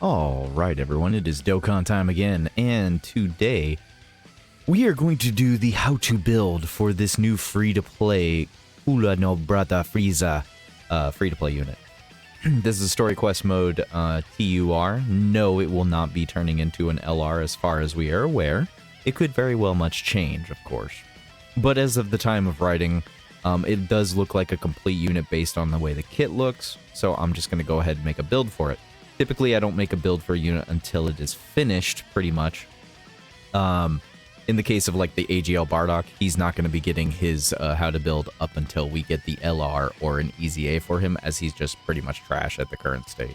Alright everyone, it is Dokkan time again, and today we are going to do the how to build for this new free-to-play Ula no Brata Frieza free-to-play unit. This is story quest mode TUR. No, it will not be turning into an LR as far as we are aware. It could very well much change, of course. But as of the time of writing, it does look like a complete unit based on the way the kit looks, so I'm just going to go ahead and make a build for it. Typically, I don't make a build for a unit until it is finished, pretty much. In the case of, like, the AGL Bardock, he's not going to be getting his how to build up until we get the LR or an Easy A for him, as he's just pretty much trash at the current state.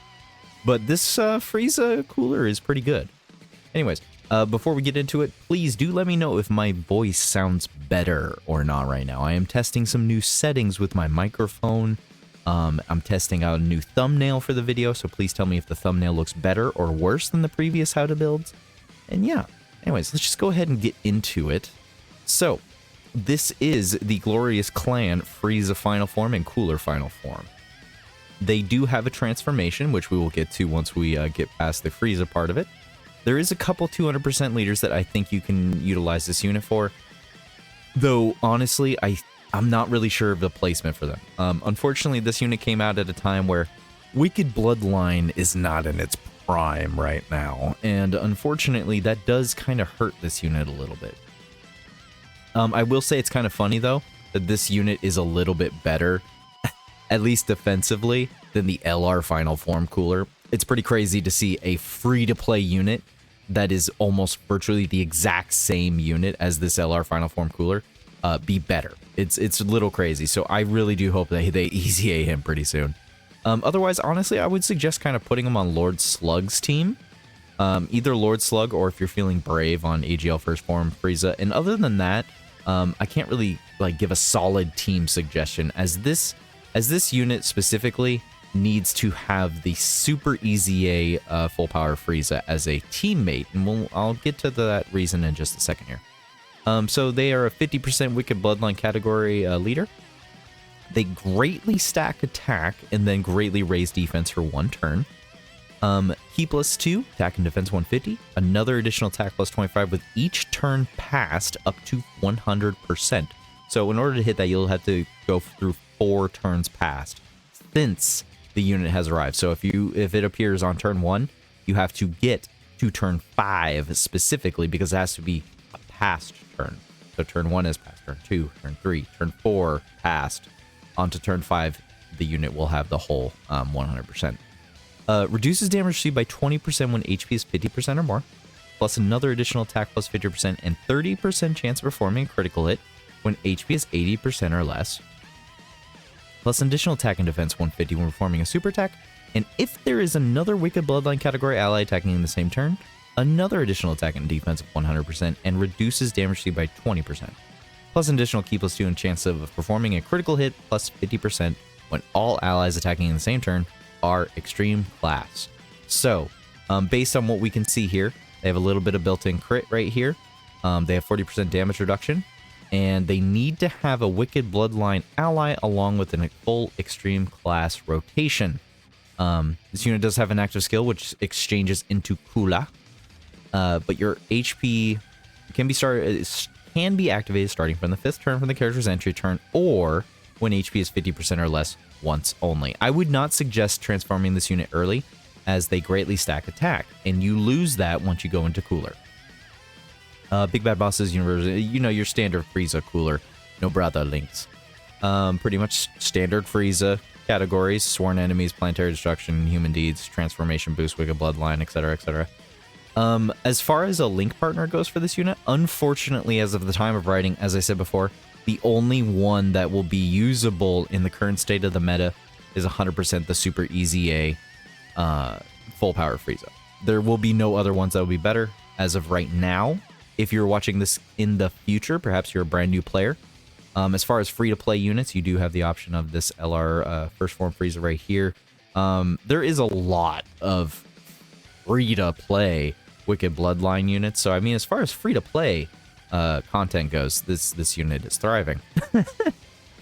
But this Frieza cooler is pretty good. Anyways, before we get into it, please do let me know if my voice sounds better or not right now. I am testing some new settings with my microphone. I'm testing out a new thumbnail for the video, so please tell me if the thumbnail looks better or worse than the previous how to builds. And yeah, anyways, let's just go ahead and get into it. So, this is the Glorious Clan Frieza Final Form and Cooler Final Form. They do have a transformation, which we will get to once we get past the Frieza part of it. There is a couple 200% leaders that I think you can utilize this unit for, though honestly, I'm not really sure of the placement for them. Unfortunately, this unit came out at a time where Wicked Bloodline is not in its prime right now, and unfortunately, that does kind of hurt this unit a little bit. I will say it's kind of funny, though, that this unit is a little bit better, at least defensively, than the LR Final Form cooler. It's pretty crazy to see a free-to-play unit that is almost virtually the exact same unit as this LR Final Form cooler be better. It's a little crazy, so I really do hope that they Easy A him pretty soon. Otherwise, honestly, I would suggest kind of putting him on Lord Slug's team. Either Lord Slug or if you're feeling brave on AGL First Form Frieza. And other than that, I can't really like give a solid team suggestion, as this unit specifically needs to have the Super Easy A Full Power Frieza as a teammate, and I'll get to that reason in just a second here. So they are a 50% Wicked Bloodline category leader. They greatly stack attack and then greatly raise defense for one turn. Key plus 2, attack and defense 150. Another additional attack plus 25 with each turn passed up to 100%. So in order to hit that, you'll have to go through 4 turns passed since the unit has arrived. So if it appears on turn 1, you have to get to turn 5 specifically, because it has to be a passed turn. So turn 1 is passed, turn 2, turn 3, turn 4 passed. Onto turn 5, the unit will have the whole 100%. Reduces damage received by 20% when HP is 50% or more, plus another additional attack plus 50% and 30% chance of performing a critical hit when HP is 80% or less, plus an additional attack and defense 150 when performing a super attack, and if there is another Wicked Bloodline category ally attacking in the same turn, another additional attack and defense of 100%, and reduces damage received by 20%. Plus an additional key plus 2 and chance of performing a critical hit plus 50% when all allies attacking in the same turn are extreme class. So, based on what we can see here, they have a little bit of built-in crit right here. They have 40% damage reduction, and they need to have a Wicked Bloodline ally along with a full extreme class rotation. This unit does have an active skill which exchanges into Kula. But your HP can be activated starting from the 5th turn from the character's entry turn, or when HP is 50% or less once only. I would not suggest transforming this unit early, as they greatly stack attack, and you lose that once you go into Cooler. Big Bad Bosses universe, you know, your standard Frieza cooler, no brother links. Pretty much standard Frieza categories: Sworn Enemies, Planetary Destruction, Human Deeds, Transformation Boost, Wicked Bloodline, etc., etc. As far as a link partner goes for this unit, unfortunately, as of the time of writing, as I said before, the only one that will be usable in the current state of the meta is 100% the Super Easy A Full Power Frieza. There will be no other ones that will be better as of right now. If you're watching this in the future, perhaps you're a brand new player. As far as free-to-play units, you do have the option of this LR First Form Frieza right here. There is a lot of free-to-play Wicked Bloodline units, so I mean, as far as free-to-play content goes, this unit is thriving.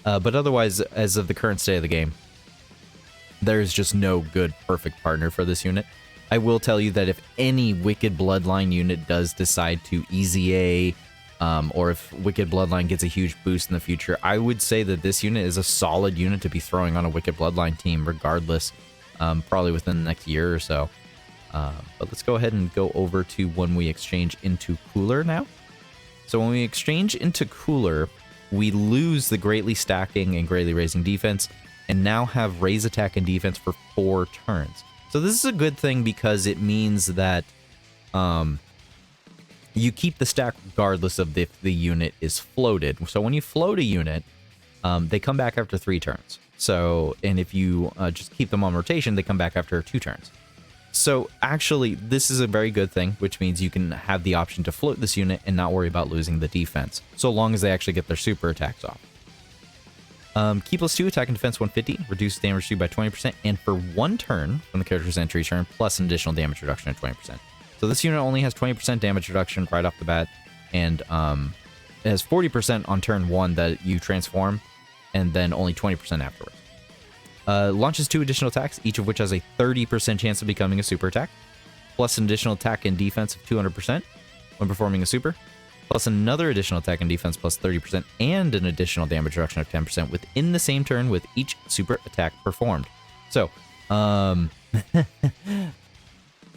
But otherwise, as of the current state of the game, there's just no good perfect partner for this unit. I will tell you that if any Wicked Bloodline unit does decide to easy A, or if Wicked Bloodline gets a huge boost in the future, I would say that this unit is a solid unit to be throwing on a Wicked Bloodline team regardless, probably within the next year or so. But let's go ahead and go over to when we exchange into Cooler now. So when we exchange into Cooler, we lose the greatly stacking and greatly raising defense, and now have raise attack and defense for 4 turns. So this is a good thing because it means that you keep the stack regardless of if the unit is floated. So when you float a unit, they come back after 3 turns. So, and if you just keep them on rotation, they come back after 2 turns. So actually, this is a very good thing, which means you can have the option to float this unit and not worry about losing the defense, so long as they actually get their super attacks off. Key +2, attack and defense 150, reduces damage to by 20%, and for 1 turn from the character's entry turn, plus an additional damage reduction of 20%. So this unit only has 20% damage reduction right off the bat, and it has 40% on turn 1 that you transform, and then only 20% afterwards. Launches 2 additional attacks, each of which has a 30% chance of becoming a super attack, plus an additional attack and defense of 200% when performing a super, plus another additional attack and defense plus 30%, and an additional damage reduction of 10% within the same turn with each super attack performed. So,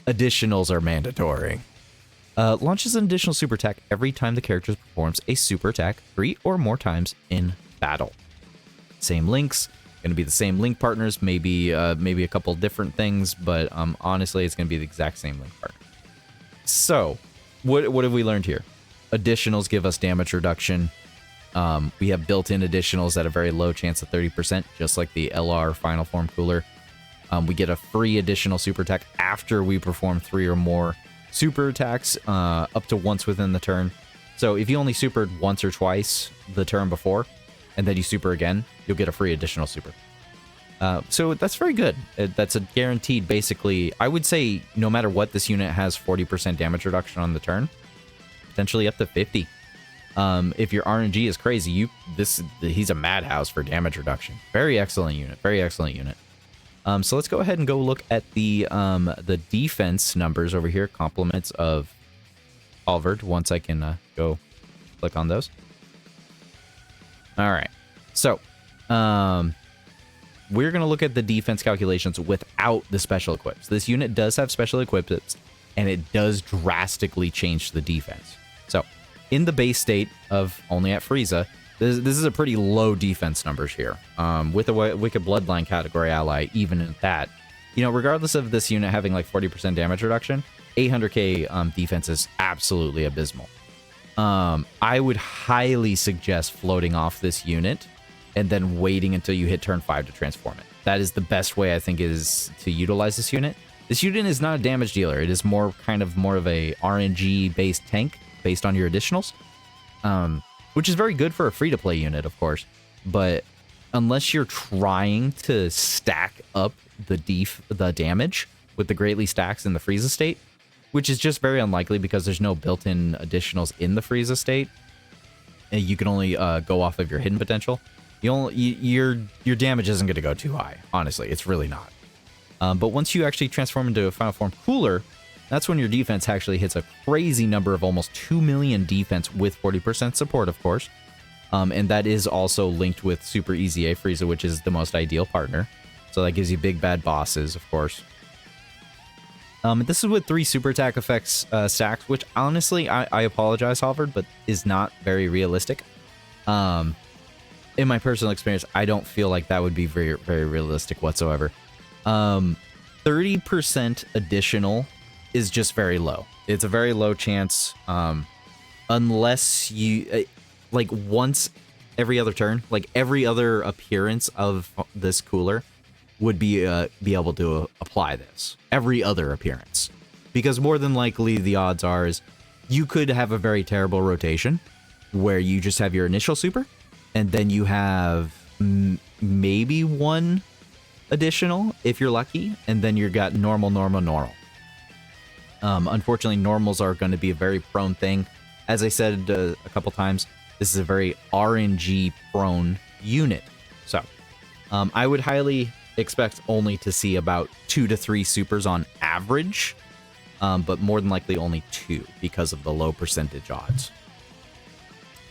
additionals are mandatory. Launches an additional super attack every time the character performs a super attack 3 or more times in battle. Same links, going to be the same link partners, maybe a couple different things, but honestly, it's going to be the exact same link partner. So, what have we learned here? Additionals give us damage reduction. We have built-in additionals at a very low chance of 30%, just like the LR Final Form Cooler. We get a free additional super attack after we perform 3 or more super attacks, up to once within the turn. So if you only supered once or twice the turn before, and then you super again, you'll get a free additional super. So that's very good. That's a guaranteed, basically, I would say no matter what, this unit has 40% damage reduction on the turn. Potentially up to 50. If your RNG is crazy, he's a madhouse for damage reduction. Very excellent unit. Very excellent unit. So let's go ahead and go look at the defense numbers over here. Compliments of Halvard. Once I can go click on those. All right. So we're going to look at the defense calculations without the special equips. This unit does have special equips, and it does drastically change the defense. So, in the base state of only at Frieza, this is a pretty low defense numbers here. With a Wicked Bloodline category ally, even at that, regardless of this unit having like 40% damage reduction, 800k defense is absolutely abysmal. I would highly suggest floating off this unit and then waiting until you hit turn 5 to transform it. That is the best way, I think, is to utilize this unit. This unit is not a damage dealer. It is more of a RNG-based tank based on your additionals, which is very good for a free-to-play unit, of course. But unless you're trying to stack up the damage with the greatly stacks in the Frieza state, which is just very unlikely because there's no built-in additionals in the Frieza state, and you can only go off of your hidden potential, your damage isn't going to go too high. Honestly, it's really not. But once you actually transform into a Final Form Cooler, that's when your defense actually hits a crazy number of almost 2 million defense with 40% support, of course. And that is also linked with Super Easy A Frieza, which is the most ideal partner. So that gives you big bad bosses, of course. This is with 3 super attack effects stacks, which honestly, I apologize, Halvard, but is not very realistic. In my personal experience, I don't feel like that would be very, very realistic whatsoever. 30% additional is just very low. It's a very low chance, unless you, like once every other turn, like every other appearance of this cooler would be able to apply this. Every other appearance. Because more than likely the odds are is you could have a very terrible rotation where you just have your initial super and then you have maybe 1 additional if you're lucky, and then you got normal. Unfortunately, normals are going to be a very prone thing. As I said a couple times, this is a very RNG prone unit. So I would highly expect only to see about 2 to 3 supers on average, but more than likely only 2 because of the low percentage odds.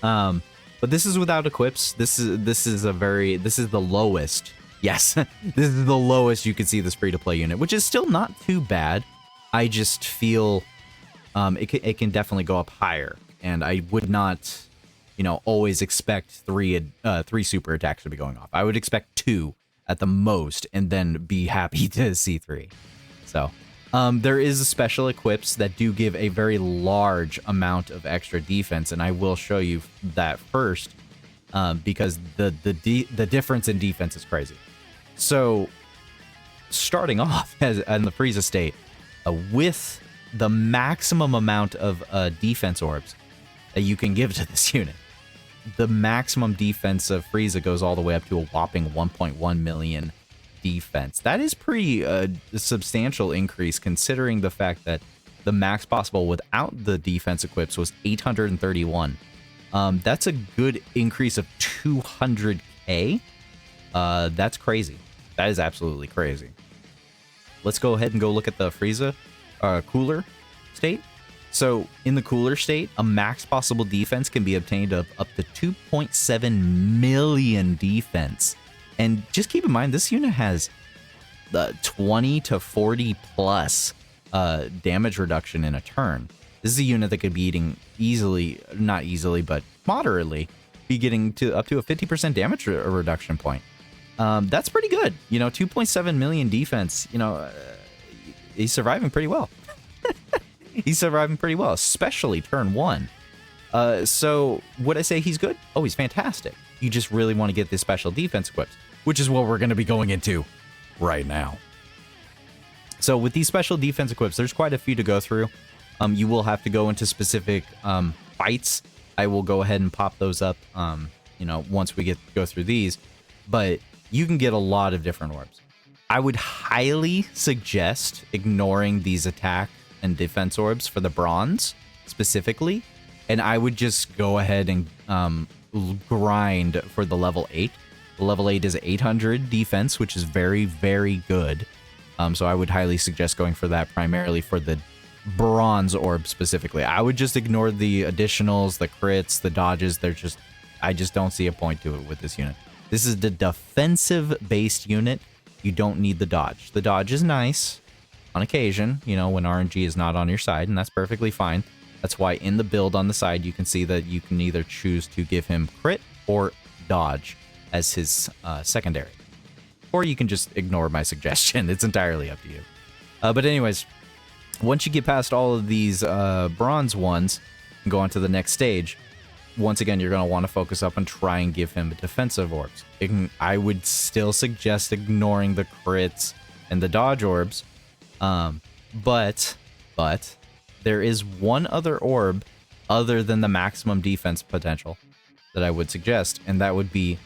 But this is without equips. This is the lowest. Yes, this is the lowest you can see this free-to-play unit, which is still not too bad. I just feel it can definitely go up higher, and I would not, always expect three super attacks to be going off. I would expect 2 at the most, and then be happy to see 3. So, there is special equips that do give a very large amount of extra defense, and I will show you that first, because the difference in defense is crazy. So, starting off in the Frieza state, with the maximum amount of defense orbs that you can give to this unit, the maximum defense of Frieza goes all the way up to a whopping 1.1 million defense. That is pretty substantial increase, considering the fact that the max possible without the defense equips was 831. That's a good increase of 200k. That's crazy. That is absolutely crazy. Let's go ahead and go look at the Frieza cooler state. So in the cooler state, a max possible defense can be obtained of up to 2.7 million defense. And just keep in mind, this unit has the 20 to 40 plus damage reduction in a turn. This is a unit that could be eating easily, not easily, but moderately, be getting to up to a 50% damage reduction point. That's pretty good. 2.7 million defense, he's surviving pretty well. He's surviving pretty well, especially turn 1. So would I say he's good? Oh, he's fantastic. You just really want to get this special defense equipped, which is what we're going to be going into right now. So with these special defense equips, there's quite a few to go through. You will have to go into specific fights. I will go ahead and pop those up, once we go through these. But you can get a lot of different orbs. I would highly suggest ignoring these attack and defense orbs for the bronze specifically, and I would just go ahead and grind for the level 8. The level 8 is 800 defense, which is very, very good. So I would highly suggest going for that primarily for the bronze orb specifically. I would just ignore the additionals, the crits, the dodges. I just don't see a point to it with this unit. This is the defensive-based unit. You don't need the dodge. The dodge is nice on occasion, when RNG is not on your side, and that's perfectly fine. That's why in the build on the side, you can see that you can either choose to give him crit or dodge as his secondary. Or you can just ignore my suggestion. It's entirely up to you. But anyways, once you get past all of these bronze ones and go on to the next stage, once again, you're going to want to focus up and try and give him defensive orbs. I would still suggest ignoring the crits and the dodge orbs. But there is one other orb other than the maximum defense potential that I would suggest, and that would be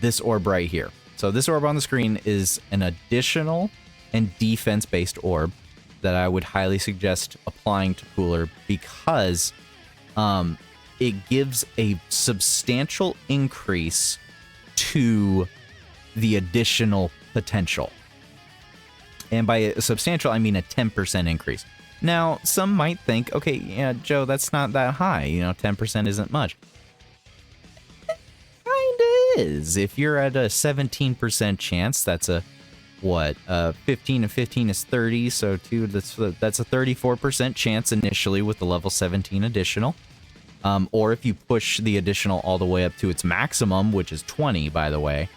this orb right here. So this orb on the screen is an additional and defense-based orb that I would highly suggest applying to Cooler because it gives a substantial increase to the additional potential. And by substantial, I mean a 10% increase. Now, some might think, okay, yeah, Joe, that's not that high. 10% isn't much. It kinda is. If you're at a 17% chance, that's a, 15 and 15 is 30, so that's a 34% chance initially with the level 17 additional. Or if you push the additional all the way up to its maximum, which is 20, by the way,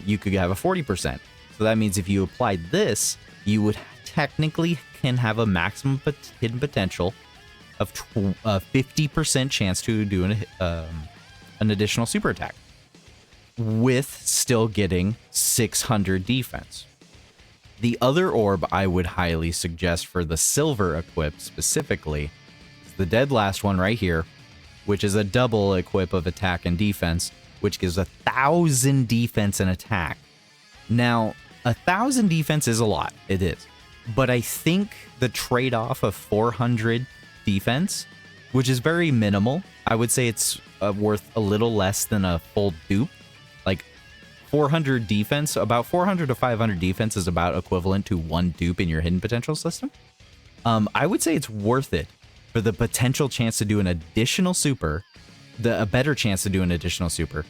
you could have a 40%. So that means if you applied this, you would technically can have a maximum hidden potential of 50% chance to do an additional super attack with still getting 600 defense. The other orb I would highly suggest for the silver equip specifically is the dead last one right here, which is a double equip of attack and defense, which gives 1,000 defense and attack. Now, 1,000 defense is a lot. It is. But I think the trade-off of 400 defense, which is very minimal, I would say it's worth a little less than a full dupe. Like 400 defense, about 400 to 500 defense is about equivalent to 1 dupe in your hidden potential system. I would say it's worth it for the potential chance to do an additional super, a better chance to do an additional super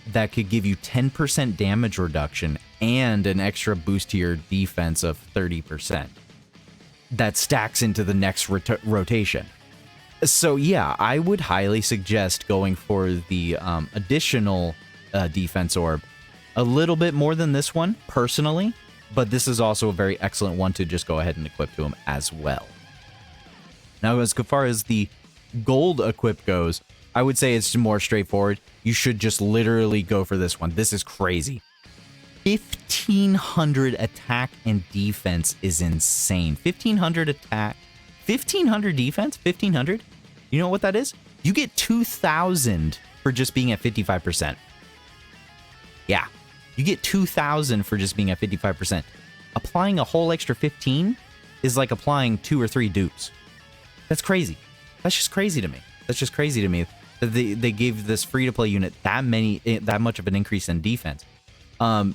that could give you 10% damage reduction and an extra boost to your defense of 30%. That stacks into the next rotation. So yeah, I would highly suggest going for the additional defense orb. A little bit more than this one, personally, but this is also a very excellent one to just go ahead and equip to him as well. Now, as far as the gold equip goes, I would say it's more straightforward. You should just literally go for this one. This is crazy. 1,500 attack and defense is insane. 1,500 attack, 1,500 defense, 1,500? You know what that is? You get 2,000 for just being at 55%. Yeah. You get 2,000 for just being at 55%. Applying a whole extra 15 is like applying 2 or 3 dupes. That's crazy. That's just crazy to me. That's just crazy to me that they gave this free-to-play unit that much of an increase in defense.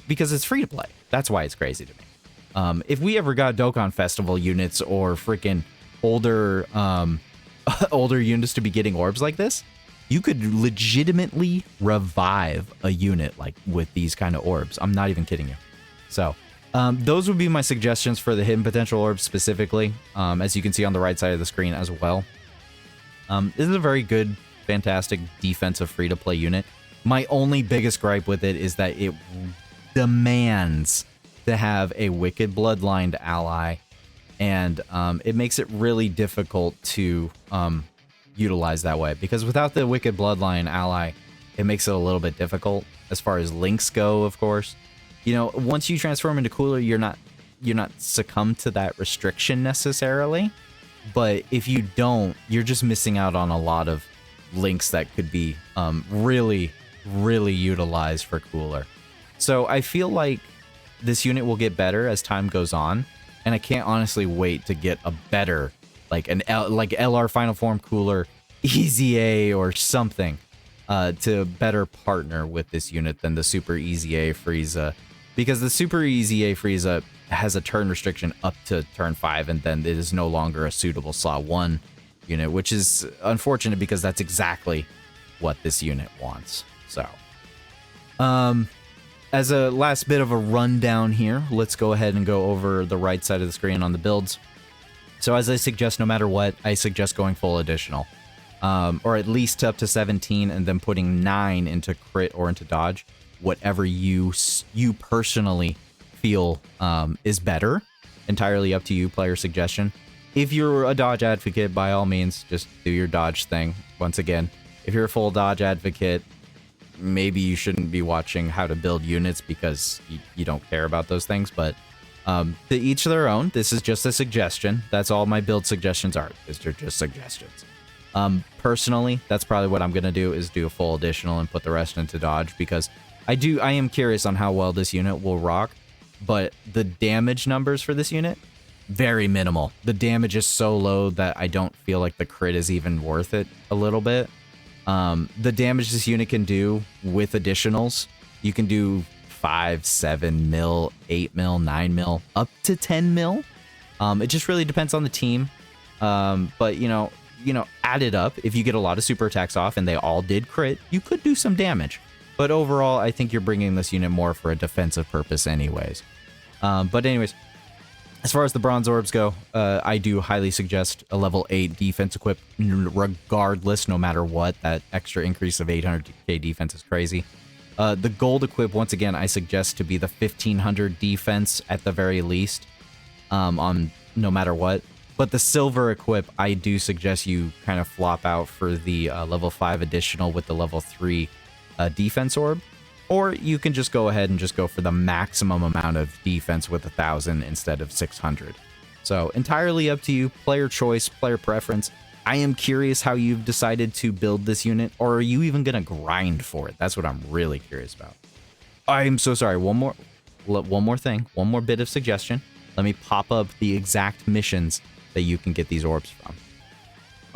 Because it's free-to-play. That's why it's crazy to me. If we ever got Dokkan Festival units or freaking older older units to be getting orbs like this, you could legitimately revive a unit like with these kind of orbs. I'm not even kidding you. So those would be my suggestions for the hidden potential orbs specifically, as you can see on the right side of the screen as well. This is a very good, fantastic defensive free-to-play unit. My only biggest gripe with it is that it demands to have a Wicked Bloodlined ally, and it makes it really difficult to utilize that way, because without the Wicked Bloodline ally, it makes it a little bit difficult as far as links go, of course. You know, once you transform into Cooler, you're not succumb to that restriction necessarily, but if you don't, you're just missing out on a lot of links that could be really utilized for Cooler. So I feel like this unit will get better as time goes on, and I can't honestly wait to get a better, like LR Final Form Cooler, Easy A or something, to better partner with this unit than the Super Easy A Frieza, because the Super Easy A Frieza has a turn restriction up to turn 5, and then it is no longer a suitable slot 1 unit, which is unfortunate because that's exactly what this unit wants. So, as a last bit of a rundown here, let's go ahead and go over the right side of the screen on the builds. So as I suggest, no matter what, I suggest going full additional, or at least up to 17, and then putting 9 into crit or into dodge, whatever you personally feel is better. Entirely up to you, player suggestion. If you're a dodge advocate, by all means, just do your dodge thing. Once again, if you're a full dodge advocate, maybe you shouldn't be watching how to build units because you don't care about those things, but to each their own. This is just a suggestion. That's all my build suggestions are. They're just suggestions. Personally, that's probably what I'm going to do, is do a full additional and put the rest into dodge, because I am curious on how well this unit will rock, but the damage numbers for this unit, very minimal. The damage is so low that I don't feel like the crit is even worth it a little bit. The damage this unit can do with additionals, you can do 5, 7 mil, 8 mil, 9 mil, up to 10 mil. It just really depends on the team. But you know, add it up. If you get a lot of super attacks off and they all did crit, you could do some damage. But overall, I think you're bringing this unit more for a defensive purpose anyways. But anyways, as far as the bronze orbs go, I do highly suggest a level 8 defense equip regardless, no matter what. That extra increase of 800k defense is crazy. The gold equip, once again, I suggest to be the 1500 defense at the very least, on no matter what. But the silver equip, I do suggest you kind of flop out for the level 5 additional with the level 3 defense orb. Or you can just go ahead and just go for the maximum amount of defense with 1000 instead of 600. So entirely up to you, player choice, player preference. I am curious how you've decided to build this unit, or are you even going to grind for it? That's what I'm really curious about. I'm so sorry. One more thing, one more bit of suggestion. Let me pop up the exact missions that you can get these orbs from.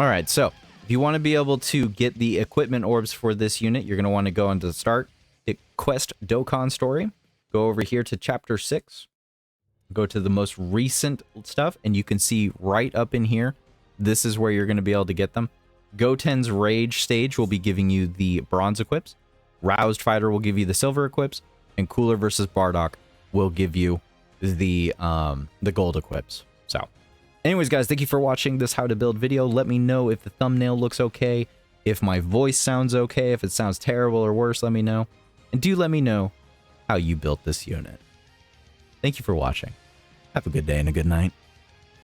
All right, so if you want to be able to get the equipment orbs for this unit, you're going to want to go into the start. hit Quest Dokkan Story, go over here to Chapter 6, go to the most recent stuff, and you can see right up in here, this is where you're going to be able to get them. Goten's Rage stage will be giving you the bronze equips. Roused Fighter will give you the silver equips, and Cooler versus Bardock will give you the gold equips. So, anyways, guys, thank you for watching this how to build video. Let me know if the thumbnail looks okay, if my voice sounds okay, if it sounds terrible or worse, let me know. And do let me know how you built this unit. Thank you for watching. Have a good day and a good night.